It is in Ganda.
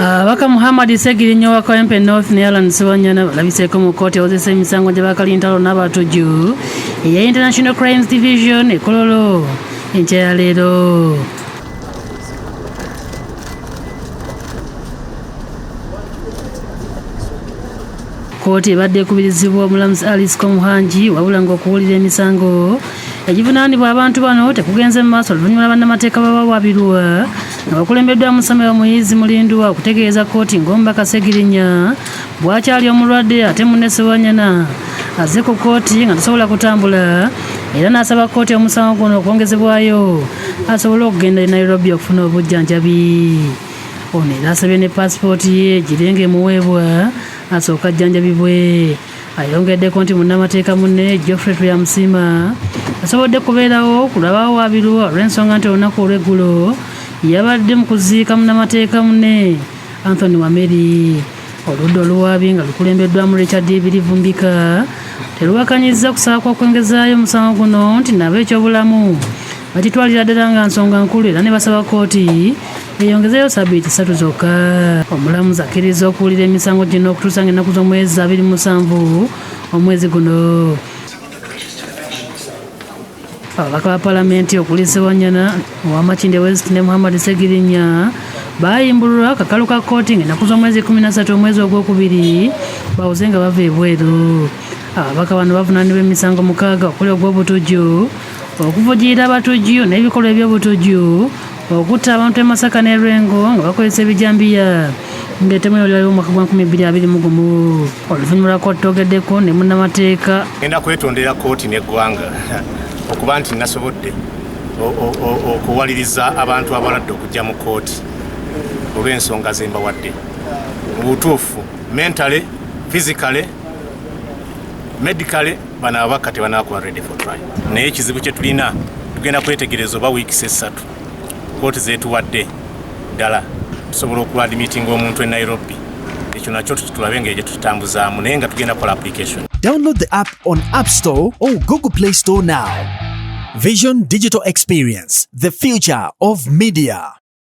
Abaka Muhammad Ssegirinya wa Kawempe North ne Alan Ssewanyana balabiseeko mu kkooti ewozesa emisango gye bakalintalo n'abatujju eya International Crimes Division Kololo enkya ya leero. Kkooti ebadde ekubirizibwa omulamuzi alabiseeko Muhangi wabula ng'okuwulira emisango egivunaanibwa abantu bano tekugenze mu maaso oluvannyuma lwa bannamateeka babawaabirwa nga bakulembeddwa Musamira Muyizi Mulindwa okutegeeza kkooti ng'omubaka Ssegirinya bw'akyali omulwadde ate munne Ssewanyana azze ku kkooti nga tasobola kutambula era n'asaba kkooti omusango guno okwongezebwayo asobole okugenda e Nairobi okufuna obujjanjabi. Ono era asabye ne paasipooti ye girenga emuweebwa asooka ajjanjabibwe. Ayongeddeko nti munnamateeka munne Geoffrey Tuyamusiima asobodde kubeerawo kulaba waabirwa olw'ensonga nti olunaku olw'eggulo yabadde mu kuziika munnamateeka munne Anthony Wameri. Oludda oluwaabi nga lukulembeddwamu Richard Birivumbika teruwakanyizza kusaba kw'okwongezaayo omusango guno nti nabo ekyobulamu bakitwalira ddala nga nsonga nkulu era ne basaba kkooti eyongezeyo ssabbiiti 3 zokka. Omulamuzi akkiriza okuwulira emisango gino okutuusa ng'ennaku z'omwezi 27 omwezi guno. Ababaka ba Paalamenti okuli Ssewanyana owa Makindye West ne Muhammad Ssegirinya baayimbulwa kakalu ka kkooti ng'ennaku z'omwezi 13 omwezi ogwokubiri bawuze nga bava ebweru. Ababaka bano bavunaanibwa emisango 6 okuli ogw'obutujju, okuvujjirira abatujju n'ebikolwa eby'obutujju, okutta abantu e Masaka ne Lwengo nga bakozesa ebijambiya ng'etemu yolerayo omwaka gwa 2021. Oluvannyuma lwa kkooti toogeddeko ne munnamateeka. Ngenda kwetondera kkooti n'eggwanga okuba nti nasobodde okuwaliriza abantu abaladde okujja mu kkooti olw'ensonga ze mbawadde mu butuufu mentally, physically, medically bano ababaka tebanakuba ready for trial. Naye ekizibu kye tulina tugenda kwetegereza oba wiikisi 3 kkooti zeetuwadde ddala tusobola okuadmitinga omuntu e Nairobi. Ekyo nakyo tulabe engeri gye tutambuzaamu naye nga tugenda kola application. Download the app on App Store or Google Play Store now. Vision Digital Experience, the future of media.